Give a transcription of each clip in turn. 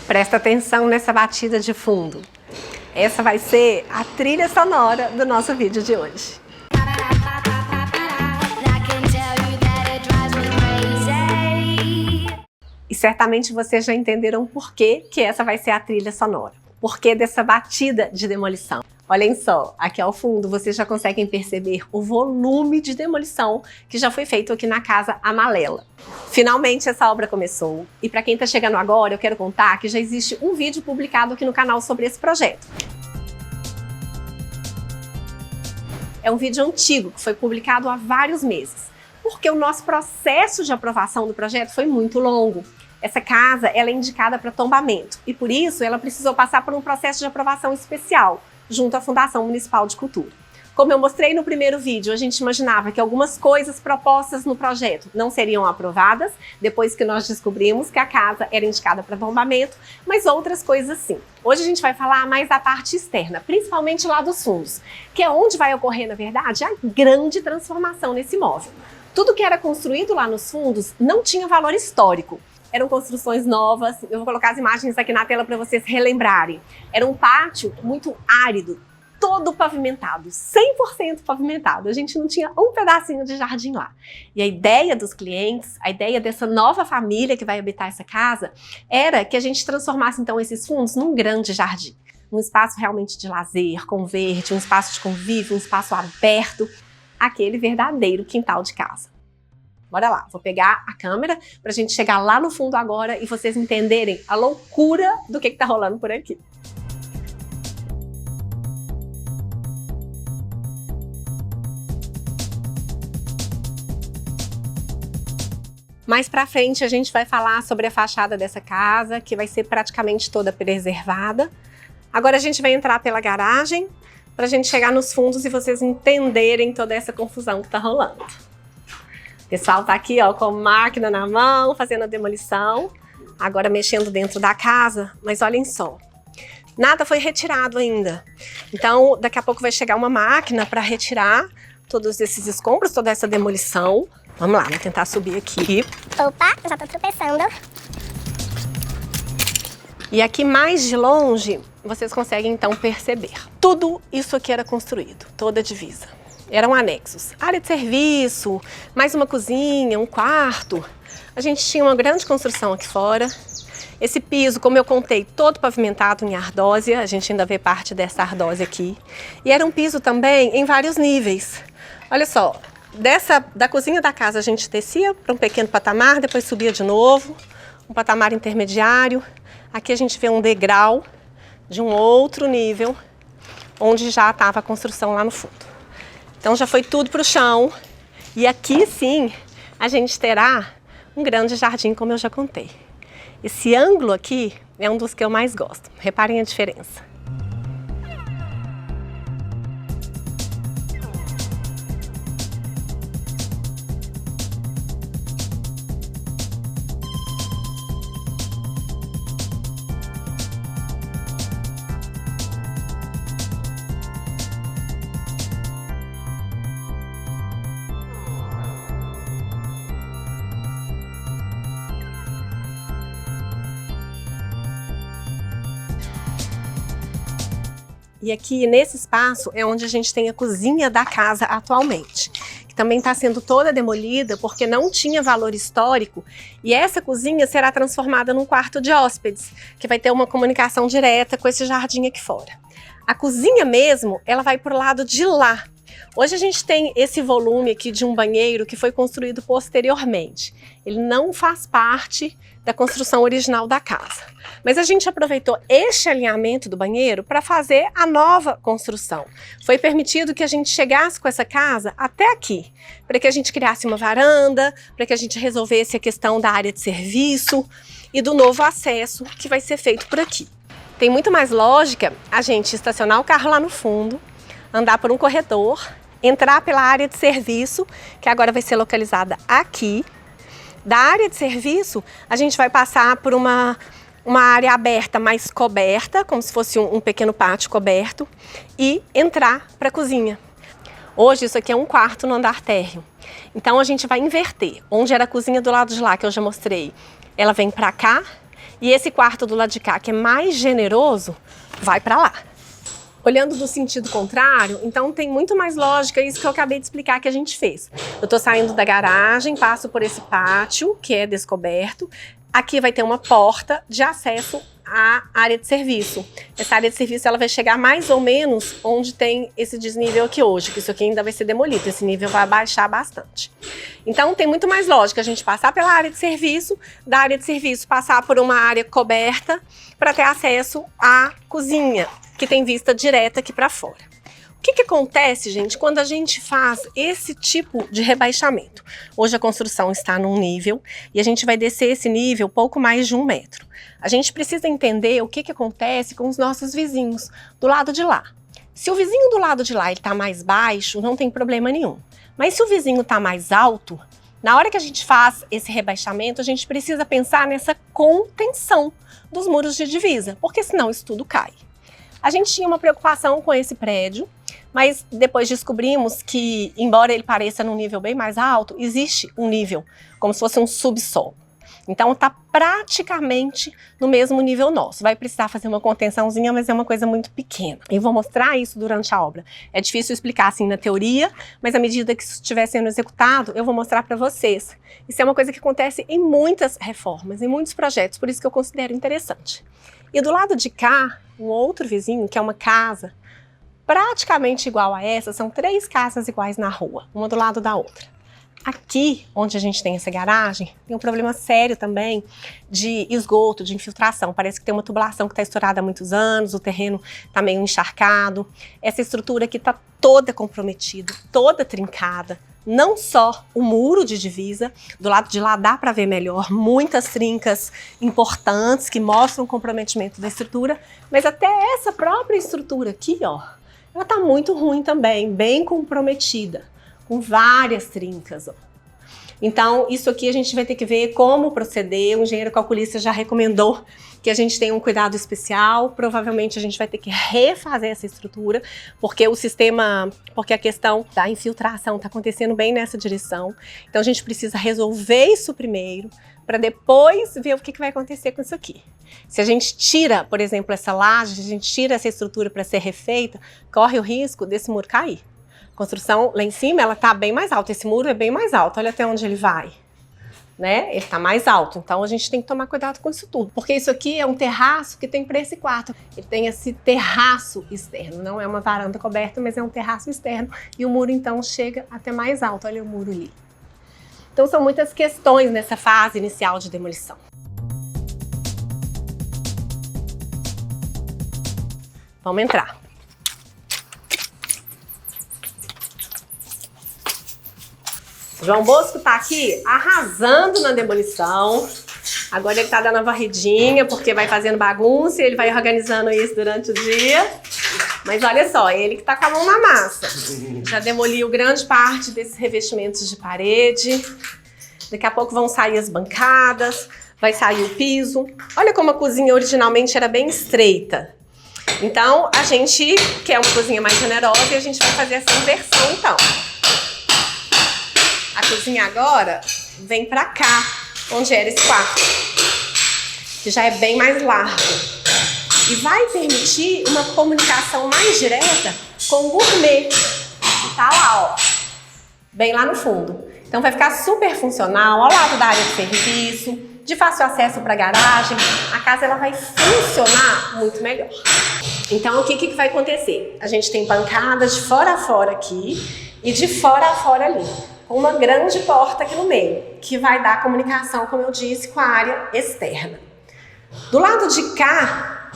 Presta atenção nessa batida de fundo. Essa vai ser a trilha sonora do nosso vídeo de hoje. E certamente vocês já entenderam por que essa vai ser a trilha sonora. Por que dessa batida de demolição? Olhem só, aqui ao fundo vocês já conseguem perceber o volume de demolição que já foi feito aqui na casa Amalela. Finalmente essa obra começou e para quem está chegando agora eu quero contar que já existe um vídeo publicado aqui no canal sobre esse projeto. É um vídeo antigo que foi publicado há vários meses, porque o nosso processo de aprovação do projeto foi muito longo. Essa casa ela é indicada para tombamento e por isso ela precisou passar por um processo de aprovação especial junto à Fundação Municipal de Cultura. Como eu mostrei no primeiro vídeo, a gente imaginava que algumas coisas propostas no projeto não seriam aprovadas, depois que nós descobrimos que a casa era indicada para tombamento, mas outras coisas sim. Hoje a gente vai falar mais da parte externa, principalmente lá dos fundos, que é onde vai ocorrer, na verdade, a grande transformação nesse imóvel. Tudo que era construído lá nos fundos não tinha valor histórico. Eram construções novas, eu vou colocar as imagens aqui na tela para vocês relembrarem. Era um pátio muito árido, todo pavimentado, 100% pavimentado. A gente não tinha um pedacinho de jardim lá. E a ideia dos clientes, a ideia dessa nova família que vai habitar essa casa, era que a gente transformasse então esses fundos num grande jardim. Um espaço realmente de lazer, com verde, um espaço de convívio, um espaço aberto, aquele verdadeiro quintal de casa. Bora lá, vou pegar a câmera pra gente chegar lá no fundo agora e vocês entenderem a loucura do que tá rolando por aqui. Mais pra frente a gente vai falar sobre a fachada dessa casa, que vai ser praticamente toda preservada. Agora a gente vai entrar pela garagem pra gente chegar nos fundos e vocês entenderem toda essa confusão que tá rolando. O pessoal tá aqui, ó, com a máquina na mão, fazendo a demolição, agora mexendo dentro da casa, mas olhem só, nada foi retirado ainda. Então, daqui a pouco vai chegar uma máquina para retirar todos esses escombros, toda essa demolição. Vamos lá, vou tentar subir aqui. Opa, eu já tô tropeçando. E aqui mais de longe, vocês conseguem então perceber. Tudo isso aqui era construído, toda a divisa. Eram anexos, área de serviço, mais uma cozinha, um quarto. A gente tinha uma grande construção aqui fora. Esse piso, como eu contei, todo pavimentado em ardósia. A gente ainda vê parte dessa ardósia aqui. E era um piso também em vários níveis. Olha só, da cozinha da casa a gente descia para um pequeno patamar, depois subia de novo. Um patamar intermediário. Aqui a gente vê um degrau de um outro nível, onde já estava a construção lá no fundo. Então já foi tudo para o chão e aqui sim a gente terá um grande jardim, como eu já contei. Esse ângulo aqui é um dos que eu mais gosto, reparem a diferença. E aqui nesse espaço é onde a gente tem a cozinha da casa atualmente, que também está sendo toda demolida porque não tinha valor histórico e essa cozinha será transformada num quarto de hóspedes, que vai ter uma comunicação direta com esse jardim aqui fora. A cozinha mesmo, ela vai para o lado de lá. Hoje a gente tem esse volume aqui de um banheiro que foi construído posteriormente. Ele não faz parte da construção original da casa. Mas a gente aproveitou este alinhamento do banheiro para fazer a nova construção. Foi permitido que a gente chegasse com essa casa até aqui, para que a gente criasse uma varanda, para que a gente resolvesse a questão da área de serviço e do novo acesso que vai ser feito por aqui. Tem muito mais lógica a gente estacionar o carro lá no fundo, andar por um corredor, entrar pela área de serviço, que agora vai ser localizada aqui. Da área de serviço, a gente vai passar por uma área aberta, mais coberta, como se fosse um pequeno pátio coberto, e entrar para a cozinha. Hoje isso aqui é um quarto no andar térreo. Então a gente vai inverter. Onde era a cozinha do lado de lá, que eu já mostrei, ela vem para cá, e esse quarto do lado de cá, que é mais generoso, vai para lá. Olhando do sentido contrário, então tem muito mais lógica isso que eu acabei de explicar que a gente fez. Eu tô saindo da garagem, passo por esse pátio, que é descoberto. Aqui vai ter uma porta de acesso à área de serviço. Essa área de serviço ela vai chegar mais ou menos onde tem esse desnível aqui hoje, que isso aqui ainda vai ser demolido, esse nível vai baixar bastante. Então tem muito mais lógica a gente passar pela área de serviço, da área de serviço passar por uma área coberta para ter acesso à cozinha, que tem vista direta aqui para fora. O que acontece, gente, quando a gente faz esse tipo de rebaixamento? Hoje a construção está num nível e a gente vai descer esse nível pouco mais de 1 metro. A gente precisa entender o que acontece com os nossos vizinhos do lado de lá. Se o vizinho do lado de lá está mais baixo, não tem problema nenhum. Mas se o vizinho está mais alto, na hora que a gente faz esse rebaixamento, a gente precisa pensar nessa contenção dos muros de divisa, porque senão isso tudo cai. A gente tinha uma preocupação com esse prédio, mas depois descobrimos que, embora ele pareça num nível bem mais alto, existe um nível, como se fosse um subsolo. Então está praticamente no mesmo nível nosso. Vai precisar fazer uma contençãozinha, mas é uma coisa muito pequena. E vou mostrar isso durante a obra. É difícil explicar assim na teoria, mas à medida que isso estiver sendo executado, eu vou mostrar para vocês. Isso é uma coisa que acontece em muitas reformas, em muitos projetos, por isso que eu considero interessante. E do lado de cá, um outro vizinho, que é uma casa praticamente igual a essa, são 3 casas iguais na rua, uma do lado da outra. Aqui, onde a gente tem essa garagem, tem um problema sério também de esgoto, de infiltração. Parece que tem uma tubulação que está estourada há muitos anos, o terreno está meio encharcado. Essa estrutura aqui está toda comprometida, toda trincada. Não só o muro de divisa, do lado de lá dá para ver melhor, muitas trincas importantes que mostram o comprometimento da estrutura, mas até essa própria estrutura aqui, ó, ela está muito ruim também, bem comprometida, com várias trincas, ó. Então, isso aqui a gente vai ter que ver como proceder. O engenheiro calculista já recomendou que a gente tenha um cuidado especial. Provavelmente a gente vai ter que refazer essa estrutura, porque a questão da infiltração está acontecendo bem nessa direção. Então a gente precisa resolver isso primeiro, para depois ver o que vai acontecer com isso aqui. Se a gente tira, por exemplo, essa laje, se a gente tira essa estrutura para ser refeita, corre o risco desse muro cair. A construção lá em cima, ela tá bem mais alta, esse muro é bem mais alto, olha até onde ele vai, né? Ele tá mais alto, então a gente tem que tomar cuidado com isso tudo, porque isso aqui é um terraço que tem para esse quarto, ele tem esse terraço externo, não é uma varanda coberta, mas é um terraço externo, e o muro então chega até mais alto, olha o muro ali. Então são muitas questões nessa fase inicial de demolição. Vamos entrar. João Bosco tá aqui arrasando na demolição. Agora ele tá dando a varridinha, porque vai fazendo bagunça e ele vai organizando isso durante o dia. Mas olha só, ele que tá com a mão na massa. Já demoliu grande parte desses revestimentos de parede. Daqui a pouco vão sair as bancadas, vai sair o piso. Olha como a cozinha originalmente era bem estreita. Então a gente quer uma cozinha mais generosa e a gente vai fazer essa inversão então. A cozinha agora vem pra cá, onde era esse quarto, que já é bem mais largo. E vai permitir uma comunicação mais direta com o gourmet, que tá lá, ó, bem lá no fundo. Então vai ficar super funcional, ao lado da área de serviço, de fácil acesso para a garagem. A casa ela vai funcionar muito melhor. Então o que vai acontecer? A gente tem bancadas de fora a fora aqui e de fora a fora ali. Uma grande porta aqui no meio, que vai dar comunicação, como eu disse, com a área externa. Do lado de cá,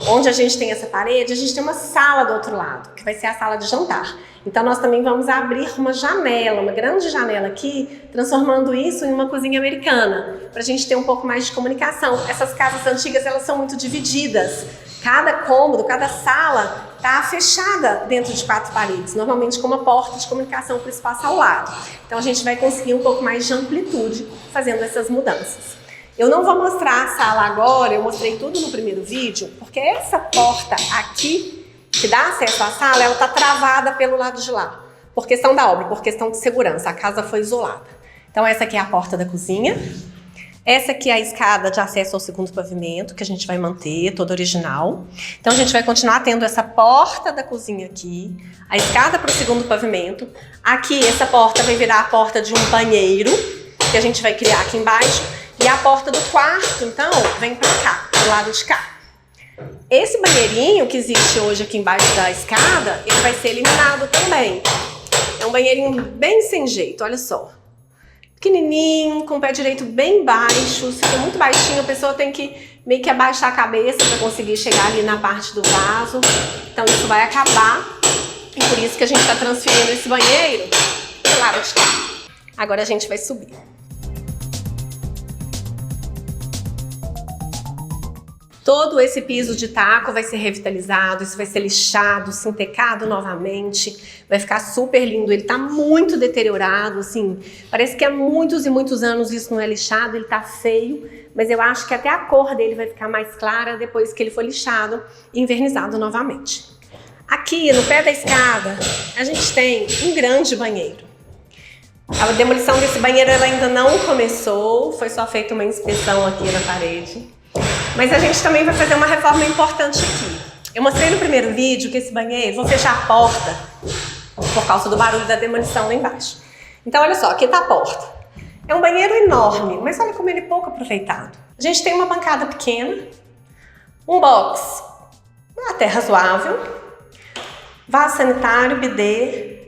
onde a gente tem essa parede, a gente tem uma sala do outro lado, que vai ser a sala de jantar. Então nós também vamos abrir uma janela, uma grande janela aqui, transformando isso em uma cozinha americana, para a gente ter um pouco mais de comunicação. Essas casas antigas, elas são muito divididas. Cada cômodo, cada sala está fechada dentro de 4 paredes, normalmente com uma porta de comunicação para o espaço ao lado. Então a gente vai conseguir um pouco mais de amplitude fazendo essas mudanças. Eu não vou mostrar a sala agora, eu mostrei tudo no primeiro vídeo, porque essa porta aqui, que dá acesso à sala, ela está travada pelo lado de lá, por questão da obra, por questão de segurança, a casa foi isolada. Então essa aqui é a porta da cozinha. Essa aqui é a escada de acesso ao segundo pavimento, que a gente vai manter, toda original. Então a gente vai continuar tendo essa porta da cozinha aqui, a escada para o segundo pavimento. Aqui, essa porta vai virar a porta de um banheiro, que a gente vai criar aqui embaixo. E a porta do quarto, então, vem para cá, do lado de cá. Esse banheirinho que existe hoje aqui embaixo da escada, ele vai ser eliminado também. É um banheirinho bem sem jeito, olha só. Pequenininho, com o pé direito bem baixo. Se for muito baixinho, a pessoa tem que meio que abaixar a cabeça para conseguir chegar ali na parte do vaso. Então isso vai acabar. E por isso que a gente está transferindo esse banheiro pro lado de cá. Agora a gente vai subir. Todo esse piso de taco vai ser revitalizado, isso vai ser lixado, sintecado novamente, vai ficar super lindo. Ele tá muito deteriorado, assim, parece que há muitos e muitos anos isso não é lixado, ele tá feio, mas eu acho que até a cor dele vai ficar mais clara depois que ele for lixado e envernizado novamente. Aqui, no pé da escada, a gente tem um grande banheiro. A demolição desse banheiro ela ainda não começou, foi só feita uma inspeção aqui na parede. Mas a gente também vai fazer uma reforma importante aqui. Eu mostrei no primeiro vídeo que esse banheiro, vou fechar a porta por causa do barulho da demolição lá embaixo. Então olha só, aqui tá a porta. É um banheiro enorme, mas olha como ele é pouco aproveitado. A gente tem uma bancada pequena, um box até razoável, vaso sanitário, bidê,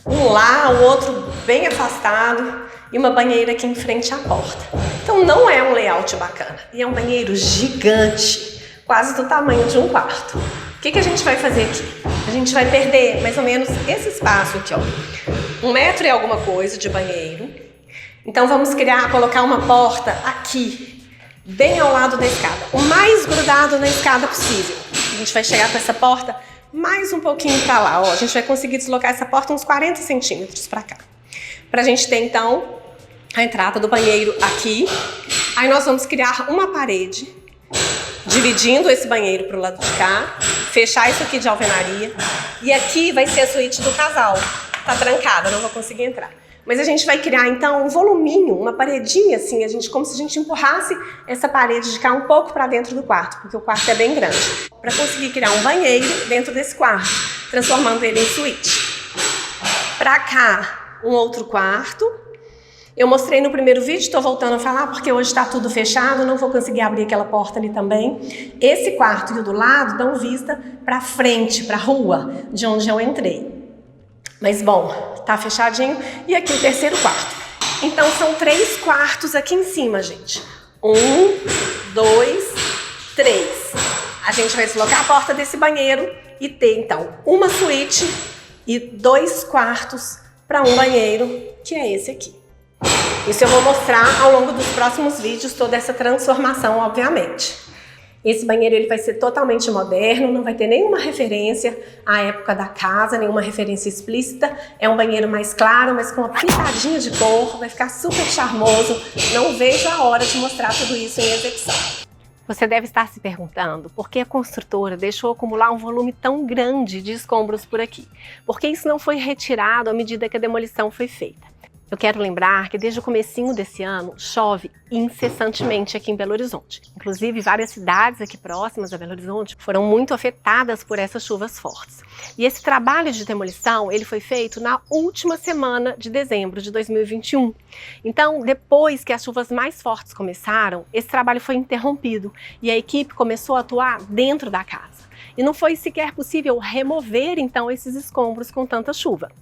um lá, o outro bem afastado e uma banheira aqui em frente à porta. Então não é um layout bacana. E é um banheiro gigante, quase do tamanho de um quarto. O que a gente vai fazer aqui? A gente vai perder mais ou menos esse espaço aqui, ó. 1 metro e alguma coisa de banheiro. Então vamos colocar uma porta aqui, bem ao lado da escada. O mais grudado na escada possível. A gente vai chegar com essa porta mais um pouquinho para lá, ó. A gente vai conseguir deslocar essa porta uns 40 centímetros para cá. Pra gente ter, então, a entrada do banheiro aqui. Aí nós vamos criar uma parede, dividindo esse banheiro pro lado de cá, fechar isso aqui de alvenaria. E aqui vai ser a suíte do casal. Tá trancada, não vou conseguir entrar. Mas a gente vai criar, então, um voluminho, uma paredinha, assim, como se a gente empurrasse essa parede de cá um pouco para dentro do quarto, porque o quarto é bem grande. Para conseguir criar um banheiro dentro desse quarto, transformando ele em suíte. Para cá, um outro quarto. Eu mostrei no primeiro vídeo, estou voltando a falar porque hoje está tudo fechado, não vou conseguir abrir aquela porta ali também. Esse quarto e o do lado dão vista para frente, para a rua, de onde eu entrei. Mas bom, tá fechadinho. E aqui o terceiro quarto. Então são 3 quartos aqui em cima, gente. 1, 2, 3. A gente vai deslocar a porta desse banheiro e ter então uma suíte e 2 quartos para um banheiro, que é esse aqui. Isso eu vou mostrar ao longo dos próximos vídeos, toda essa transformação, obviamente. Esse banheiro ele vai ser totalmente moderno, não vai ter nenhuma referência à época da casa, nenhuma referência explícita. É um banheiro mais claro, mas com uma pitadinha de cor, vai ficar super charmoso. Não vejo a hora de mostrar tudo isso em execução. Você deve estar se perguntando por que a construtora deixou acumular um volume tão grande de escombros por aqui. Por que isso não foi retirado à medida que a demolição foi feita? Eu quero lembrar que desde o comecinho desse ano chove incessantemente aqui em Belo Horizonte. Inclusive, várias cidades aqui próximas a Belo Horizonte foram muito afetadas por essas chuvas fortes. E esse trabalho de demolição ele foi feito na última semana de dezembro de 2021. Então, depois que as chuvas mais fortes começaram, esse trabalho foi interrompido e a equipe começou a atuar dentro da casa. E não foi sequer possível remover, então, esses escombros com tanta chuva.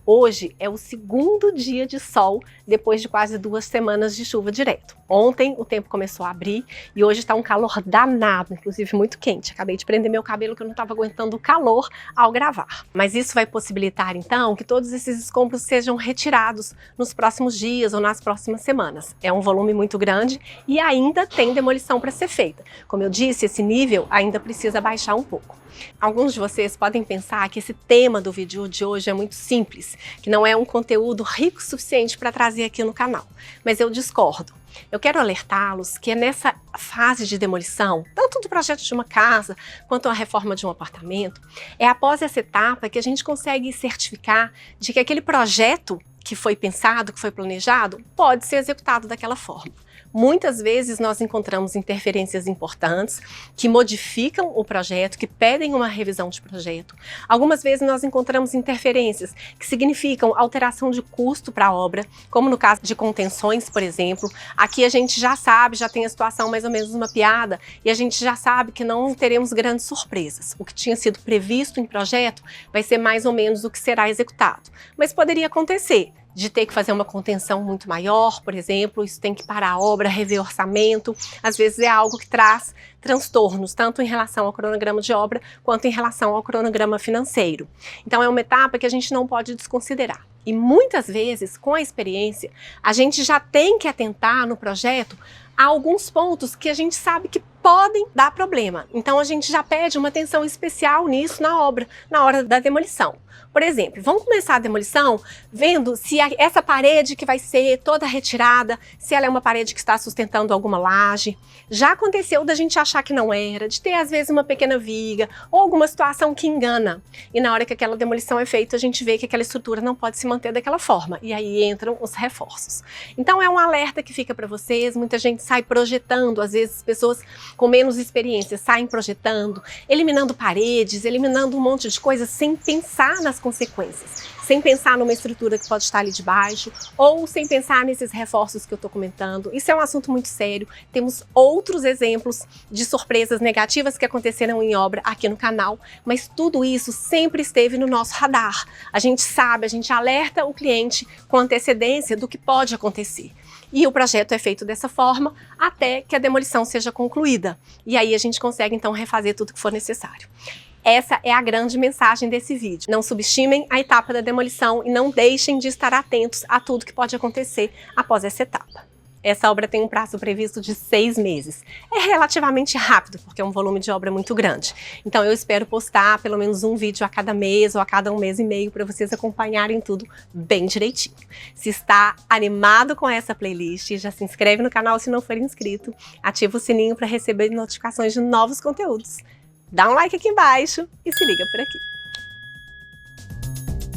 Hoje é o 2º dia de sol depois de quase 2 semanas de chuva direto. Ontem o tempo começou a abrir e hoje está um calor danado, inclusive muito quente. Acabei de prender meu cabelo que eu não estava aguentando o calor ao gravar. Mas isso vai possibilitar então que todos esses escombros sejam retirados nos próximos dias ou nas próximas semanas. É um volume muito grande e ainda tem demolição para ser feita. Como eu disse, esse nível ainda precisa baixar um pouco. Alguns de vocês podem pensar que esse tema do vídeo de hoje é muito simples, que não é um conteúdo rico o suficiente para trazer aqui no canal, mas eu discordo. Eu quero alertá-los que é nessa fase de demolição, tanto do projeto de uma casa quanto a reforma de um apartamento, é após essa etapa que a gente consegue certificar de que aquele projeto que foi pensado, que foi planejado, pode ser executado daquela forma. Muitas vezes nós encontramos interferências importantes que modificam o projeto, que pedem uma revisão de projeto. Algumas vezes nós encontramos interferências que significam alteração de custo para a obra, como no caso de contenções, por exemplo. Aqui a gente já sabe, já tem a situação mais ou menos mapeada e a gente já sabe que não teremos grandes surpresas. O que tinha sido previsto em projeto vai ser mais ou menos o que será executado. Mas poderia acontecer de ter que fazer uma contenção muito maior, por exemplo, isso tem que parar a obra, rever orçamento, às vezes é algo que traz transtornos, tanto em relação ao cronograma de obra, quanto em relação ao cronograma financeiro. Então é uma etapa que a gente não pode desconsiderar. E muitas vezes, com a experiência, a gente já tem que atentar no projeto a alguns pontos que a gente sabe que podem dar problema. Então a gente já pede uma atenção especial nisso na obra, na hora da demolição. Por exemplo, vamos começar a demolição vendo se essa parede que vai ser toda retirada, se ela é uma parede que está sustentando alguma laje. Já aconteceu da gente achar que não era, de ter às vezes uma pequena viga ou alguma situação que engana. E na hora que aquela demolição é feita, a gente vê que aquela estrutura não pode se manter daquela forma. E aí entram os reforços. Então é um alerta que fica para vocês. Muita gente sai projetando, às vezes pessoas com menos experiência saem projetando, eliminando paredes, eliminando um monte de coisas sem pensar nas consequências, sem pensar numa estrutura que pode estar ali debaixo ou sem pensar nesses reforços que eu estou comentando. Isso é um assunto muito sério. Temos outros exemplos de surpresas negativas que aconteceram em obra aqui no canal, mas tudo isso sempre esteve no nosso radar. A gente sabe, a gente alerta o cliente com antecedência do que pode acontecer. E o projeto é feito dessa forma até que a demolição seja concluída. E aí a gente consegue então refazer tudo que for necessário. Essa é a grande mensagem desse vídeo. Não subestimem a etapa da demolição e não deixem de estar atentos a tudo que pode acontecer após essa etapa. Essa obra tem um prazo previsto de 6 meses. É relativamente rápido, porque é um volume de obra muito grande. Então eu espero postar pelo menos um vídeo a cada mês ou a cada 1 mês e meio para vocês acompanharem tudo bem direitinho. Se está animado com essa playlist, já se inscreve no canal se não for inscrito, ativa o sininho para receber notificações de novos conteúdos. Dá um like aqui embaixo e se liga por aqui.